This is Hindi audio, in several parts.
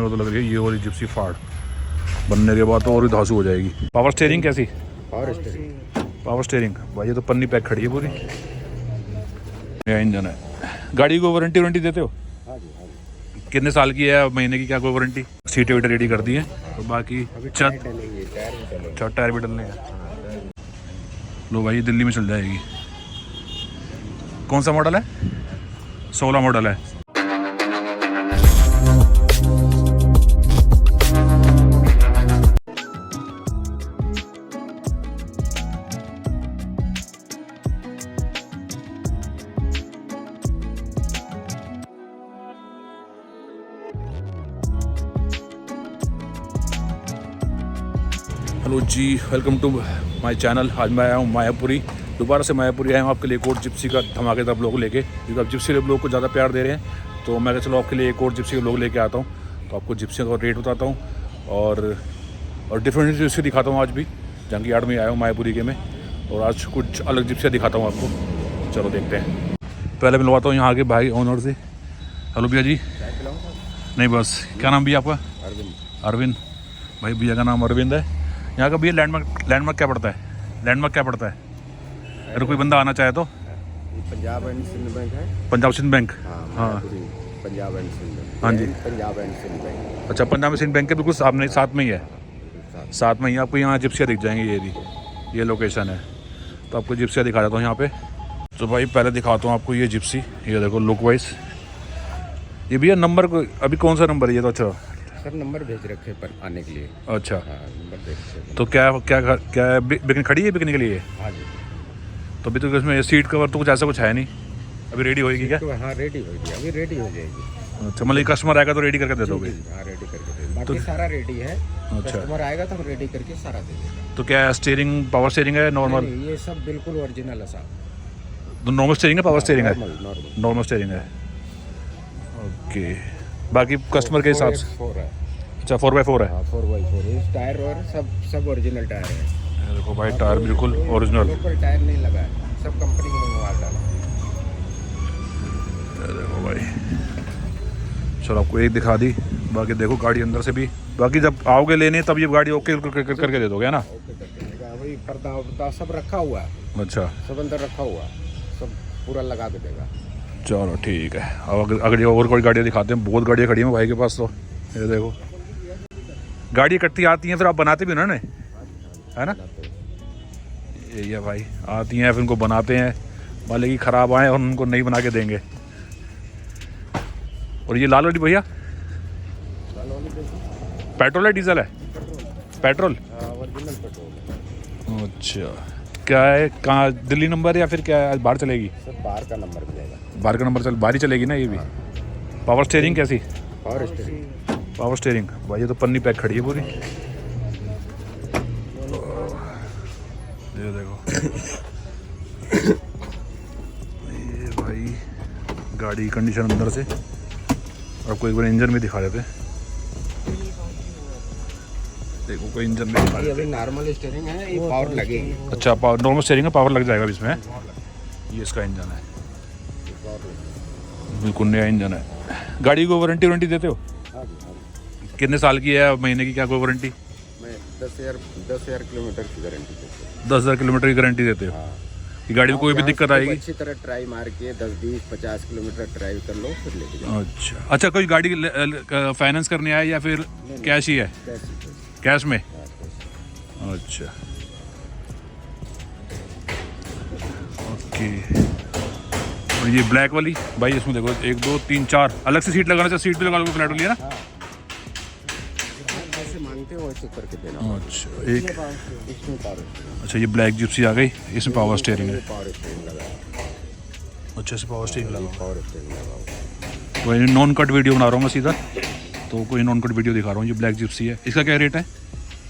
तो लग रही है ये वाली जिप्सी फाड़ बनने के बाद तो और भी धांसू हो जाएगी। पावर स्टीयरिंग कैसी? पावर स्टीयरिंग भाई ये तो पन्नी पैक खड़ी है पूरी। नया इंजन है। गाड़ी को वारंटी देते हो? कितने साल की है, महीने की क्या कोई वारंटी? सीटें वीटें रेडी कर दी है तो बाकी टायर भी डलने हैं। लो भाई दिल्ली में चल जाएगी। कौन सा मॉडल है? 16 मॉडल है। Hello ji, welcome to my channel. आज मैं आया हूँ मायापुरी, दोबारा से मायापुरी आया हूँ आपके लिए एक और जिप्सी का धमाकेदार ब्लॉग लेके, क्योंकि आप जिप्सी के ब्लॉग को ज़्यादा प्यार दे रहे हैं तो मैं चलो आपके लिए एक और जिप्सी का ब्लॉग लेके आता हूँ। तो आपको जिप्सी का रेट बताता हूँ और डिफरेंट जिप्सी दिखाता हूँ। आज भी जंगी यार्ड में आया हूँ मायापुरी के में, और आज कुछ अलग जिप्सियाँ दिखाता हूँ आपको। चलो देखते हैं। पहले मिलवाता हूँ यहाँ के भाई ओनर से। हेलो भैया जी। नहीं बस, क्या नाम भैया आपका? अरविंद। भाई भैया का नाम अरविंद है। यहाँ का भैया लैंडमार्क क्या पड़ता है? लैंडमार्क क्या पड़ता है अगर कोई बंदा आना चाहे तो? पंजाब एंड सिंध बैंक है। पंजाब सिंध बैंक। हाँ पंजाब एंड सिंध बैंक। हाँ जी, पंजाब एंड सिंध बैंक। अच्छा, पंजाब सिंध बैंक के बिल्कुल साथ में ही है। साथ में ही आपको यहाँ जिप्सियाँ दिख जाएंगी। ये लोकेशन है। तो आपको जिप्सियाँ दिखा देता हूँ यहाँ पे। तो भाई पहले दिखाता हूँ आपको ये जिप्सी। ये देखो लुक वाइज। ये भैया नंबर अभी कौन सा नंबर है ये? तो अच्छा सर नंबर भेज रखे पर आने के लिए। अच्छा हाँ नंबर भेज। तो क्या बिकने खड़ी है बिकने के लिए? हाँ जी। तो अभी तो इसमें सीट कवर तो कुछ ऐसा कुछ है नहीं, अभी रेडी होएगी क्या? तो हाँ रेडी होगी, अभी रेडी हो जाएगी। अच्छा, मतलब कस्टमर आएगा तो रेडी करके दे दोगे? हाँ रेडी करके दे, बाकी सारा रेडी है। अच्छा, कस्टमर आएगा तो हम रेडी करके सारा दे देंगे। तो क्या स्टीयरिंग पावर स्टीयरिंग है नॉर्मल? ये सब बिल्कुल ओरिजिनल है साहब। तो नॉर्मल स्टीयरिंग है पावर स्टीयरिंग है? नॉर्मल स्टीयरिंग है। ओके, बाकी कस्टमर के हिसाब से। 4 है। अच्छा 4x4 है। 4x4 इस टायर और सब ओरिजिनल टायर है। देखो भाई टायर बिल्कुल ओरिजिनल। लोकल टायर नहीं लगा है, सब कंपनी में माल डाला। देखो भाई, चलो आपको एक दिखा दी, बाकी देखो गाड़ी अंदर से भी। बाकी जब आओगे लेने तब ये गाड़ी ओके करके दे दोगे ना? ओके करके देगा। वही पर्दा सब रखा हुआ है। अच्छा, सब अंदर रखा हुआ है, सब पूरा लगा के देगा। चलो ठीक है। अब अगर और कोई गाड़ियाँ दिखाते हैं। बहुत गाड़ियाँ खड़ी हैं भाई के पास। तो ये देखो गाड़ी इकट्ठी आती हैं, फिर आप बनाते भी ना है ना? यही है भाई, आती हैं फिर उनको बनाते हैं, मान ली ख़राब आए और उनको नहीं बना के देंगे। और ये लाल वाली भैया पेट्रोल है डीजल है? पेट्रोल। Original petrol. अच्छा, क्या है, कहाँ दिल्ली नंबर या फिर क्या है, बाहर चलेगी? सब बाहर का नंबर मिलेगा। बाहर का नंबर बाहर ही चलेगी ना ये भी? पावर स्टीयरिंग कैसी? Power steering. पावर स्टीयरिंग भाई ये तो पन्नी पैक खड़ी है पूरी। ये देखो ये भाई गाड़ी की कंडीशन अंदर से। आपको एक बार इंजन में दिखा देते हैं। देखो कोई इंजन में दिखा ये अभी नॉर्मल स्टीयरिंग है, ये पावर लगेगी। अच्छा, पावर नॉर्मल स्टीयरिंग है, पावर लग जाएगा इसमें। ये इसका इंजन है, बिल्कुल नया इंजन है। गाड़ी को वारंटी देते हो? कितने साल की है, महीने की क्या कोई वारंटी? मैं 10,000 किलोमीटर की गारंटी देता हूँ। 10,000 किलोमीटर की गारंटी देते हो? ये गाड़ी में कोई भी दिक्कत आएगी? अच्छी तरह ट्राई मार के 10, 20, 50 किलोमीटर ड्राइव कर लो फिर लेके जाओ। अच्छा, कोई गाड़ी फाइनेंस करने आए या फिर कैश ही है? कैश में। अच्छा ओके। और ये ब्लैक वाली भाई, इसमें देखो 1 2 3 4 अलग से सीट लगाना चाहिए। सीट भी लगा लो फ्लैट वाली है ना? जैसे मांगते हो वैसे करके देना। अच्छा एक, इसमें पावर। अच्छा ये ब्लैक जिप्सी आ गई, इसमें पावर स्टीयरिंग है। पावर स्टीयरिंग लगा। अच्छा से पावर स्टीयरिंग लगा। पावर स्टीयरिंग लगा। तो ये नॉन कट वीडियो बना रहा हूँ मैं सीधा, तो कोई नॉन कट वीडियो दिखा रहा हूँ। ये ब्लैक जिप्सी है, इसका क्या रेट है?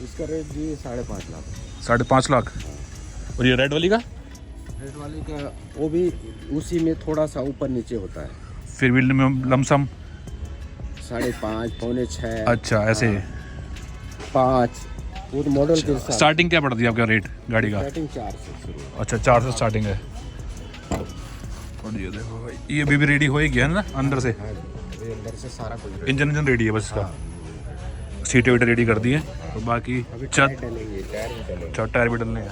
इसका रेट जी 5.5 लाख। 5.5 लाख। और ये रेड वाली का? रेड वाली का वो भी उसी में थोड़ा सा ऊपर नीचे होता है, फिर भी लमसम 5.5 पौने 6। अच्छा ऐसे 5 वो तो मॉडल के साथ। स्टार्टिंग क्या पड़ती है आपका रेट गाड़ी का? स्टार्टिंग 4 से शुरू। अच्छा 4 से स्टार्टिंग है। और ये देखो भाई, ये भी रेडी हो ही गया है ना अंदर से? हाँ, अंदर से सारा कुछ इंजन रेडी है बस इसका। सीटें वीटें रेडी कर दी हैं, तो बाकी छत, डलेंगे, टायर भी डलेंगे। अच्छा टायर भी डलने हैं।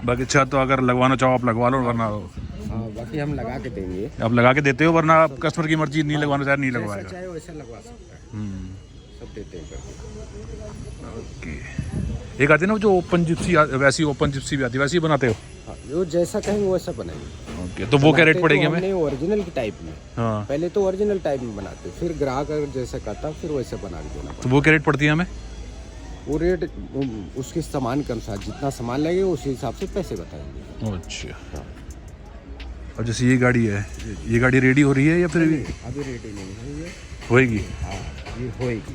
बाकी छत तो अगर लगवाना चाहो आप लगवा लो, वरना हाँ, बाकी हम लगा के देंगे। आप लगा के देते हो, वरना आप कस्टमर की मर्जी, नहीं लगवाना चाहे नहीं जैसा लगवाएगा। चाहे वैसा लगवा सकता है, सब देते हैं करके। ओके। एक आती है ना जो ओपन जिप्सी, वैसी ओपन जिप्सी भी आती है, वैसी ही बनाते हो? हाँ, जो जैसा कहेंगे वैसा बनाएंगे। ओके, तो वो क्या रेट पड़ेगी हमें? हमने ओरिजिनल की टाइप में, हाँ, पहले तो ओरिजिनल टाइप में बनाते, फिर ग्राहक अगर जैसा कहता फिर वैसे बना के देना तो वो क्या रेट पड़ती है हमें? वो रेट उसके सामान के अनुसार, जितना सामान लगेगा उसी हिसाब से पैसे बताएंगे। अच्छा। और जैसे ये गाड़ी है, ये गाड़ी रेडी हो रही है या फिर अभी रेडी नहीं है ये। होएगी? हाँ, ये होएगी।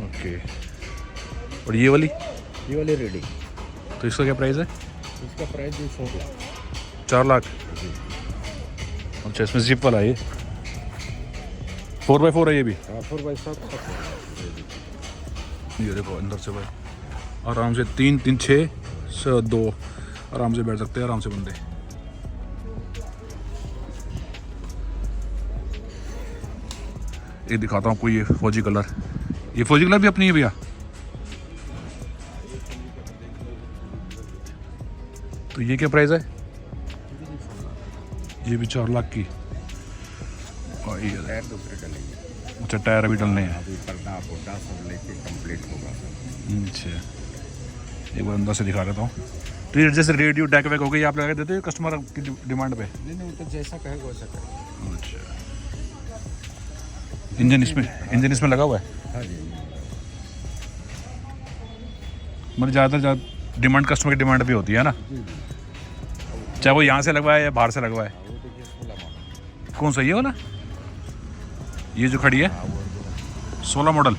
ओके। और ये वाली ये रेडी। तो इसका क्या प्राइस है? इसका प्राइस भी 4 लाख। 4 लाख। अच्छा, इसमें जिप वाला है ये, 4x4 है ये भी? 4x4। ये देखो अंदर से भाई आराम से 3 3 6 से 2 आराम से बैठ सकते हैं, आराम से बंदे। ये दिखाता हूँ आपको, ये फौजी कलर, ये फौजी कलर भी अपनी है भैया? तो ये क्या प्राइस है? ये भी 4 लाख की। और ये टायर दूसरे डलेंगे। अच्छा, टायर अभी डलने हैं। अभी पर्दा पुर्दा सब लेके कंप्लीट होगा। अच्छा, एक बार अंदर से दिखा देता हूँ। तो ये जैसे रेडियो डेक वैक हो गई, आप लगा के देते हो कस्टमर की डिमांड पे? नहीं, तो जैसा कहेगा वैसा करेंगे। अच्छा। इंजन इसमें लगा हुआ है? हाँ जी। मतलब ज़्यादा डिमांड कस्टमर की डिमांड पे होती है ना, चाहे वो यहाँ से लगवाए या बाहर से लगवाए। वो देखिए 16 मॉडल। कौन सा ये वाला? ये जो खड़ी है 16 मॉडल।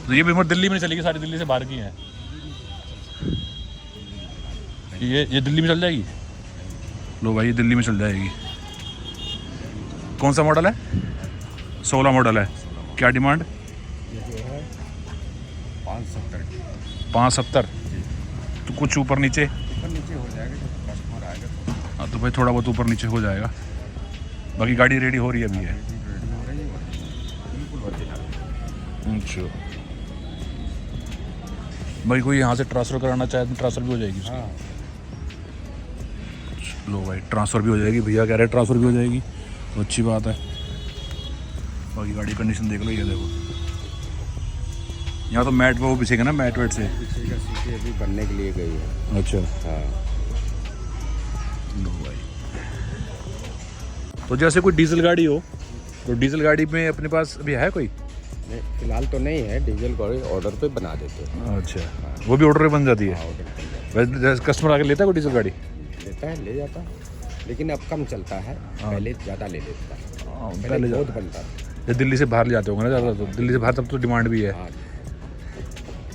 तो ये भी हमारी दिल्ली में नहीं चलेगी, सारी दिल्ली से बाहर की हैं। ये दिल्ली में चल जाएगी? लो भाई, ये दिल्ली में चल जाएगी। कौन सा मॉडल है? 16 मॉडल है। क्या डिमांड? ये जो है 570। 570? तो कुछ ऊपर नीचे? ऊपर नीचे हो जाएगा जब कस्टमर आएगा तो। हाँ, तो भाई थोड़ा बहुत ऊपर नीचे हो जाएगा। बाकी गाड़ी रेडी हो रही है अभी है? रेडी हो रही है, बिल्कुल ओरिजिनल। अच्छा भाई, कोई यहाँ से ट्रांसफ़र कराना चाहे तो ट्रांसफ़र भी हो जाएगी उसकी? हाँ, लो भाई, ट्रांसफ़र भी हो जाएगी, भैया कह रहे हैं ट्रांसफ़र भी हो जाएगी, तो अच्छी बात है। बाकी गाड़ी कंडीशन देख लो, ये देखो। यहाँ तो मैट वो बिछेगा ना, मैट वेट से? पीछे का सीटें अभी बनने के लिए गई है। अच्छा। हाँ। लो भाई, तो जैसे कोई डीजल गाड़ी हो, तो डीजल गाड़ी में अपने पास अभी है कोई? नहीं, फिलहाल तो नहीं है। डीजल गाड़ी ऑर्डर पे बना देते हैं। अच्छा, वो भी ऑर्डर पे बन जाती है? हाँ, ऑर्डर पे बन जाता वैसे जैसे कस्टमर आके लेता है कोई डीजल गाड़ी? है। लेता है, ले जाता है, लेकिन अब कम चलता है। पहले ज़्यादा ले लेता है। हाँ, पहले बहुत बनता था। ये दिल्ली से बाहर ले जाते होंगे ना ज़्यादा, तो दिल्ली से बाहर तब तो डिमांड भी है। हाँ,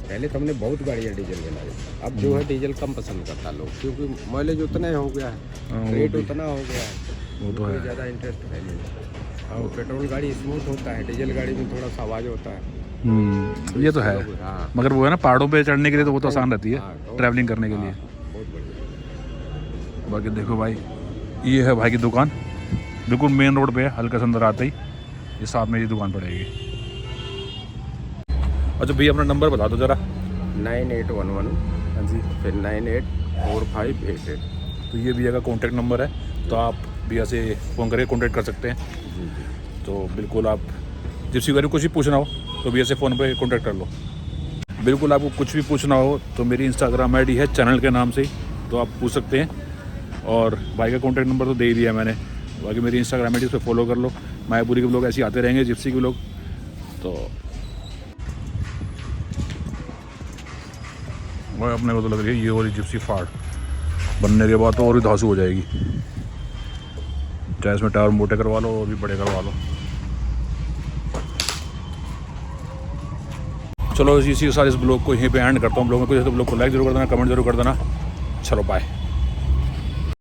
पहले तो हमने बहुत गाड़ियाँ डीजल बनाई। अब जो है डीजल कम पसंद करता लोग, क्योंकि माइलेज उतना ही हो गया हाँ, है, वो रेट भी। उतना हो गया है, वो तो कोई है। ज़्यादा इंटरेस्ट है नहीं। और पेट्रोल गाड़ी स्मूथ होता है, डीजल गाड़ी में थोड़ा सा आवाज़ होता है। ये तो है। हाँ, मगर वो है ना, पहाड़ों पे चढ़ने के लिए तो वो तो आसान रहती है, हाँ, ट्रैवलिंग करने के लिए। बहुत बढ़िया। बाकी देखो भाई, ये है भाई की दुकान, बिल्कुल मेन रोड पे है, हल्का सा अंदर आते ही ये साथ में ये दुकान पड़ेगी। अच्छा भैया, अपना नंबर बता दो ज़रा। 9811 हाँ जी। फिर 984588। तो ये भैया का कॉन्टैक्ट नंबर है, तो आप भैया से फ़ोन करके कॉन्टैक्ट कर सकते हैं। जी जी। तो बिल्कुल आप जिसके बारे में कुछ भी पूछना हो तो भैया से फ़ोन पे कॉन्टैक्ट कर लो। बिल्कुल आपको कुछ भी पूछना हो तो मेरी इंस्टाग्राम आईडी है चैनल के नाम से ही, तो आप पूछ सकते हैं। और भाई का कॉन्टैक्ट नंबर तो दे ही दिया मैंने। बाकी मेरी इंस्टाग्राम आईडी उस पर फॉलो कर लो। मायापुरी के लोग ऐसे आते रहेंगे, जिप्सी के लोग। तो वह अपने को तो लग रही है ये वाली जिप्सी फाड़ बनने के बाद तो और भी धांसू हो जाएगी, चाहे इसमें टायर मोटे करवा लो और भी बड़े करवा लो। चलो इसी के साथ इस ब्लॉग को यहीं पे एंड करता हूँ। ब्लॉग में कुछ तो ब्लॉग को लाइक जरूर कर देना, कमेंट जरूर कर देना। चलो बाय।